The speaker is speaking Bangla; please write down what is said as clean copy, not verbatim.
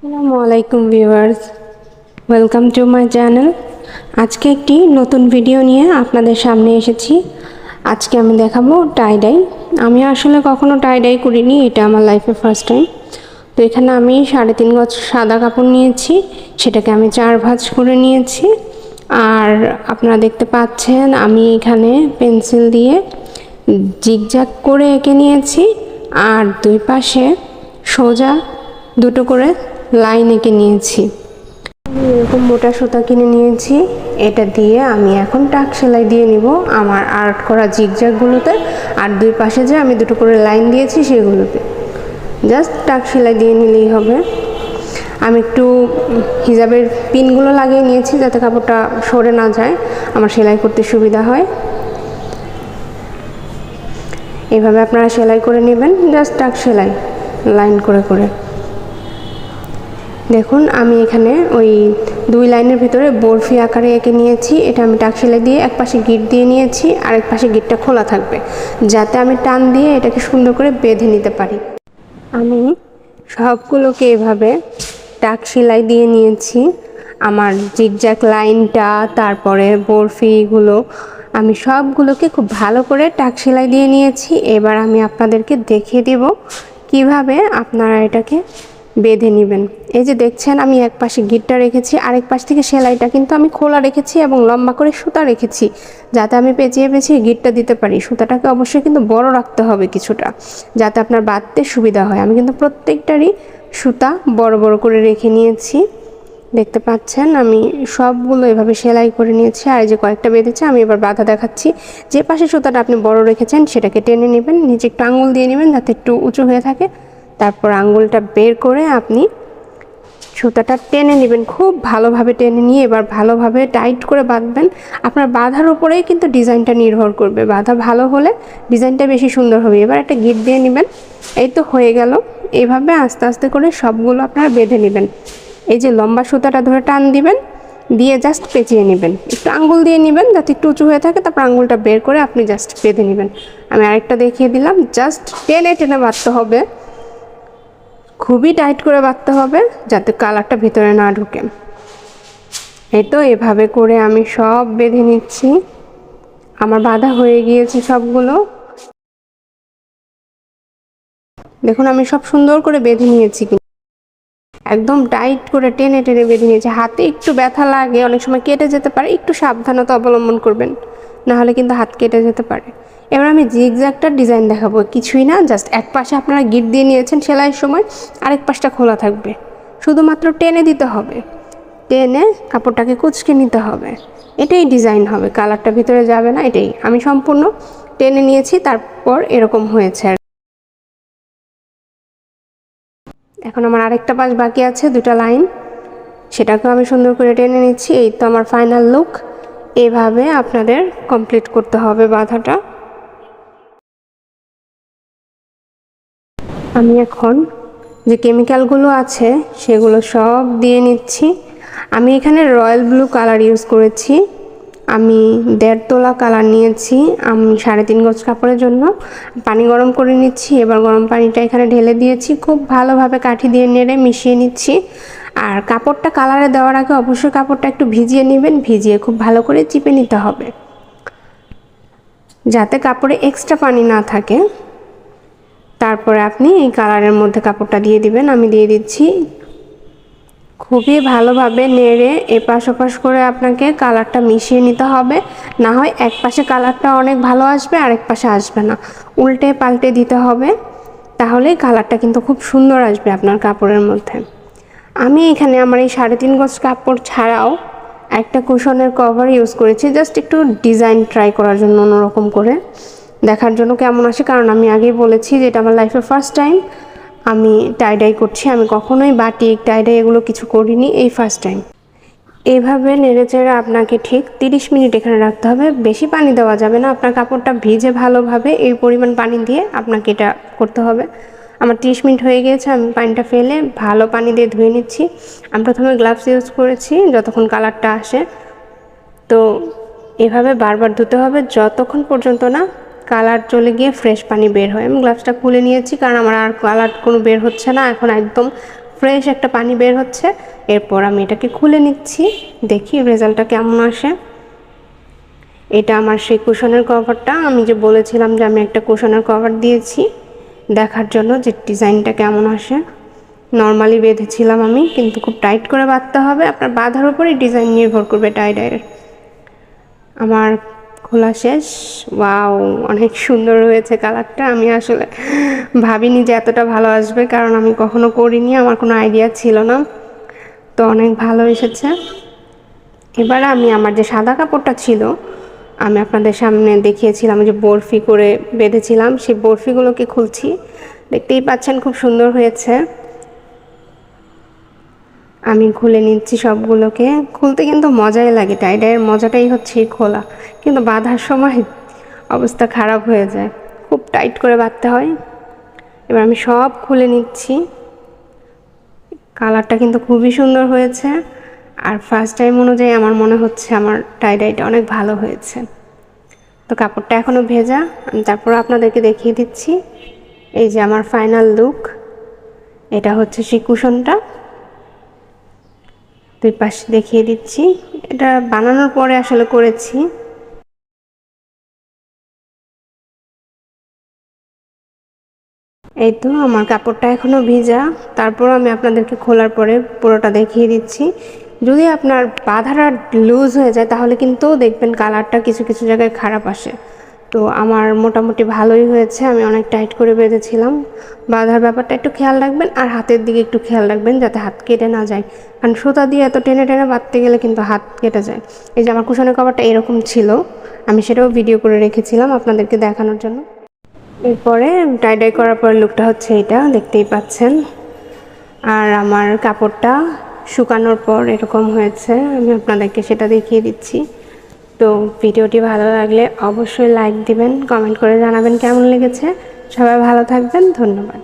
আসসালামু আলাইকুম viewers, welcome to my channel. আজকে একটি নতুন ভিডিও নিয়ে আপনাদের সামনে এসেছি। আজকে আমি দেখাবো টাই ডাই। আমি আসলে কখনো টাই ডাই করিনি, এটা আমার লাইফে ফার্স্ট টাইম। তো এখানে আমি 3.5 গজ সাদা কাপড় নিয়েছি, সেটাকে আমি 4 ভাঁজ করে নিয়েছি। আর আপনারা দেখতে পাচ্ছেন আমি এখানে পেন্সিল দিয়ে জিগজ্যাগ করে এঁকে নিয়েছি, আর দুই পাশে সোজা দুটো করে লাইন এঁকে নিয়েছি। আমি এরকম মোটা সুতা কিনে নিয়েছি, এটা দিয়ে আমি এখন টাক সেলাই দিয়ে নিব আমার আর্ট করা জিগজ্যাগগুলোতে। আর দুই পাশে যে আমি দুটো করে লাইন দিয়েছি সেগুলোতে জাস্ট টাক সেলাই দিয়ে নিলেই হবে। আমি একটু হিজাবের পিনগুলো লাগিয়ে নিয়েছি যাতে কাপড়টা সরে না যায়, আমার সেলাই করতে সুবিধা হয়। এভাবে আপনারা সেলাই করে নেবেন, জাস্ট টাক সেলাই লাইন করে করে। দেখুন আমি এখানে ওই 2 লাইনের ভিতরে বরফি আকারে এঁকে নিয়েছি। এটা আমি টাক সেলাই দিয়ে এক পাশে গিট দিয়ে নিয়েছি, আর এক পাশে গিটটা খোলা থাকবে যাতে আমি টান দিয়ে এটাকে সুন্দর করে বেঁধে নিতে পারি। আমি সবগুলোকে এভাবে টাক সেলাই দিয়ে নিয়েছি। আমার জিগজ্যাগ লাইনটা, তারপরে বরফিগুলো, আমি সবগুলোকে খুব ভালো করে টাক সেলাই দিয়ে নিয়েছি। এবার আমি আপনাদেরকে দেখিয়ে দেব কিভাবে আপনারা এটাকে বেঁধে নেবেন। এই যে দেখছেন আমি এক পাশে গিটটা রেখেছি, আরেক পাশ থেকে সেলাইটা কিন্তু আমি খোলা রেখেছি এবং লম্বা করে সুতা রেখেছি যাতে আমি পেঁচিয়ে পেঁচিয়ে গিটটা দিতে পারি। সুতাটাকে অবশ্যই কিন্তু বড় রাখতে হবে কিছুটা, যাতে আপনার বাঁধতে সুবিধা হয়। আমি কিন্তু প্রত্যেকটারই সুতা বড় বড় করে রেখে নিয়েছি। দেখতে পাচ্ছেন আমি সবগুলো এভাবে সেলাই করে নিয়েছি। আর এই যে কয়েকটা বেঁধেছে, আমি এবার বাঁধা দেখাচ্ছি। যে পাশে সুতাটা আপনি বড় রেখেছেন সেটাকে টেনে নেবেন, নিচে একটু আঙুল দিয়ে নেবেন যাতে একটু উঁচু হয়ে থাকে। তারপর আঙুলটা বের করে আপনি সুতাটা টেনে নেবেন, খুব ভালোভাবে টেনে নিয়ে এবার ভালোভাবে টাইট করে বাঁধবেন। আপনার বাঁধার উপরেই কিন্তু ডিজাইনটা নির্ভর করবে, বাঁধা ভালো হলে ডিজাইনটা বেশি সুন্দর হবে। এবার একটা গিট দিয়ে নেবেন। এই তো হয়ে গেল। এইভাবে আস্তে আস্তে করে সবগুলো আপনারা বেঁধে নেবেন। এই যে লম্বা সুতাটা ধরে টান দিবেন, দিয়ে জাস্ট পেঁচিয়ে নেবেন, একটু আঙুল দিয়ে নেবেন যাতে একটু উঁচু হয়ে থাকে। তারপর আঙুলটা বের করে আপনি জাস্ট বেঁধে নেবেন। আমি আরেকটা দেখিয়ে দিলাম, জাস্ট টেনে টেনে বাঁধতে হবে, খুবই টাইট করে বাঁধতে হবে যাতে কালারটা ভিতরে না ঢুকে। এই তো এভাবে করে আমি সব বেঁধে নিচ্ছি। আমার বাঁধা হয়ে গিয়েছে সবগুলো। দেখুন আমি সব সুন্দর করে বেঁধে নিয়েছি, একদম টাইট করে টেনে টেনে বেঁধে নিয়েছি। হাতে একটু ব্যথা লাগে, অনেক সময় কেটে যেতে পারে, একটু সাবধানতা অবলম্বন করবেন, নাহলে কিন্তু হাত কেটে যেতে পারে। এবার আমি জিগজ্যাগটার ডিজাইন দেখাবো। কিছুই না, জাস্ট এক পাশে আপনারা গিট দিয়ে নিয়েছেন সেলাইয়ের সময়, আরেক পাশটা খোলা থাকবে, শুধুমাত্র টেনে দিতে হবে। টেনে কাপড়টাকে কুঁচকে নিতে হবে, এটাই ডিজাইন হবে, কালারটা ভিতরে যাবে না। এটাই আমি সম্পূর্ণ টেনে নিয়েছি, তারপর এরকম হয়েছে। এখন আমার আরেকটা পাশ বাকি আছে, 2টা লাইন, সেটাকেও আমি সুন্দর করে টেনে নিচ্ছি। এই তো আমার ফাইনাল লুক। এভাবে আপনাদের কমপ্লিট করতে হবে বাঁধাটা। আমি এখন যে কেমিক্যালগুলো আছে সেগুলো সব দিয়ে নিচ্ছি। আমি এখানে রয়্যাল ব্লু কালার ইউজ করেছি। আমি 1.5 তোলা কালার নিয়েছি। আমি 3.5 গজ কাপড়ের জন্য পানি গরম করে নিচ্ছি। এবার গরম পানিটা এখানে ঢেলে দিয়েছি, খুব ভালোভাবে কাঠি দিয়ে নেড়ে মিশিয়ে নিচ্ছি। আর কাপড়টা কালারে দেওয়ার আগে অবশ্যই কাপড়টা একটু ভিজিয়ে নেবেন, ভিজিয়ে খুব ভালো করে চিপে নিতে হবে যাতে কাপড়ে এক্সট্রা পানি না থাকে। তারপরে আপনি এই কালারের মধ্যে কাপড়টা দিয়ে দিবেন। আমি দিয়ে দিচ্ছি। খুবই ভালোভাবে নেড়ে এপাশ ওপাশ করে আপনাকে কালারটা মিশিয়ে নিতে হবে, না হয় এক পাশে কালারটা অনেক ভালো আসবে আর এক পাশে আসবে না, উল্টে পাল্টে দিতে হবে, তাহলে কালারটা কিন্তু খুব সুন্দর আসবে আপনার কাপড়ের মধ্যে। আমি এখানে আমার এই 3.5 গজ কাপড় ছাড়াও একটা কুশনের কভার ইউজ করেছি, জাস্ট একটু ডিজাইন ট্রাই করার জন্য, অন্যরকম করে দেখার জন্য কেমন আসে। কারণ আমি আগেই বলেছি যে এটা আমার লাইফে ফার্স্ট টাইম আমি টাই ডাই করছি। আমি কখনোই বাটিক টাই ডাই এগুলো কিছু করিনি, এই ফার্স্ট টাইম। এইভাবে নেড়েচেড়ে আপনাকে ঠিক 30 মিনিট এখানে রাখতে হবে, বেশি পানি দেওয়া যাবে না। আপনার কাপড়টা ভিজে ভালোভাবে এই পরিমাণ পানি দিয়ে আপনাকে এটা করতে হবে। আমার 30 মিনিট হয়ে গিয়েছে, আমি পানিটা ফেলে ভালো পানি দিয়ে ধুয়ে নিচ্ছি। আমি প্রথমে গ্লাভস ইউজ করেছি যতক্ষণ কালারটা আসে। তো এভাবে বারবার ধুতে হবে যতক্ষণ পর্যন্ত না কালার চলে গিয়ে ফ্রেশ পানি বের হয়। আমি গ্লাভসটা খুলে নিয়েছি কারণ আমার আর কালার কোনো বের হচ্ছে না, এখন একদম ফ্রেশ একটা পানি বের হচ্ছে। এরপর আমি এটাকে খুলে নিচ্ছি, দেখি রেজাল্টটা কেমন আসে। এটা আমার সেই কুশনের কভারটা, আমি যে বলেছিলাম যে আমি একটা কুশনের কভার দিয়েছি দেখার জন্য যে ডিজাইনটা কেমন আসে। নর্মালি বেঁধেছিলাম আমি, কিন্তু খুব টাইট করে বাঁধতে হবে, আপনার বাঁধার উপরেই ডিজাইন নির্ভর করবে টাইডাইয়ের। আমার খোলা শেষ। ওয়াও, অনেক সুন্দর হয়েছে কালারটা। আমি আসলে ভাবিনি যে এতটা ভালো আসবে, কারণ আমি কখনো করিনি, আমার কোনো আইডিয়া ছিল না। তো অনেক ভালো এসেছে। এবার আমি আমার যে সাদা কাপড়টা ছিল, আমি আপনাদের সামনে দেখিয়েছিলাম যে বরফি করে বেঁধেছিলাম, সেই বরফিগুলোকে খুলছি। দেখতেই পাচ্ছেন খুব সুন্দর হয়েছে। আমি খুলে নিচ্ছি সবগুলোকে। খুলতে কিন্তু মজাই লাগে, টাইডাইয়ের মজাটাই হচ্ছে খোলা, কিন্তু বাঁধার সময় অবস্থা খারাপ হয়ে যায়, খুব টাইট করে বাঁধতে হয়। এবার আমি সব খুলে নিচ্ছি। কালারটা কিন্তু খুবই সুন্দর হয়েছে, আর ফার্স্ট টাইম অনুযায়ী আমার মনে হচ্ছে আমার টাইডাইটা অনেক ভালো হয়েছে। তো কাপড়টা এখনও ভেজা, আমি তারপর আপনাদেরকে দেখিয়ে দিচ্ছি। এই যে আমার ফাইনাল লুক, এটা হচ্ছে সেই কুশনটা। দুই পাশে দেখিয়ে দিচ্ছি, এটা বানানোর পরে আসলে করেছি। এই তো আমার কাপড়টা এখনও ভিজা, তারপর আমি আপনাদেরকে খোলার পরে পুরোটা দেখিয়ে দিচ্ছি। যদি আপনার বাঁধাটা লুজ হয়ে যায় তাহলে কিন্তু দেখবেন কালারটা কিছু কিছু জায়গায় খারাপ আসে। তো আমার মোটামুটি ভালোই হয়েছে, আমি অনেক টাইট করে বেঁধেছিলাম। বাঁধার ব্যাপারটা একটু খেয়াল রাখবেন, আর হাতের দিকে একটু খেয়াল রাখবেন যাতে হাত কেটে না যায়, কারণ সুতা দিয়ে এত টেনে টেনে বাঁধতে গেলে কিন্তু হাত কেটে যায়। এই যে আমার কুশনের কভারটা এরকম ছিল, আমি সেটাও ভিডিও করে রেখেছিলাম আপনাদেরকে দেখানোর জন্য। এরপরে টাইডাই করার পর লুকটা হচ্ছে এটা, দেখতেই পাচ্ছেন। আর আমার কাপড়টা শুকানোর পর এরকম হয়েছে, আমি আপনাদেরকে সেটা দেখিয়ে দিচ্ছি। তো ভিডিওটি ভালো লাগলে অবশ্যই লাইক দিবেন, কমেন্ট করে জানাবেন কেমন লেগেছে। সবাই ভালো থাকবেন, ধন্যবাদ।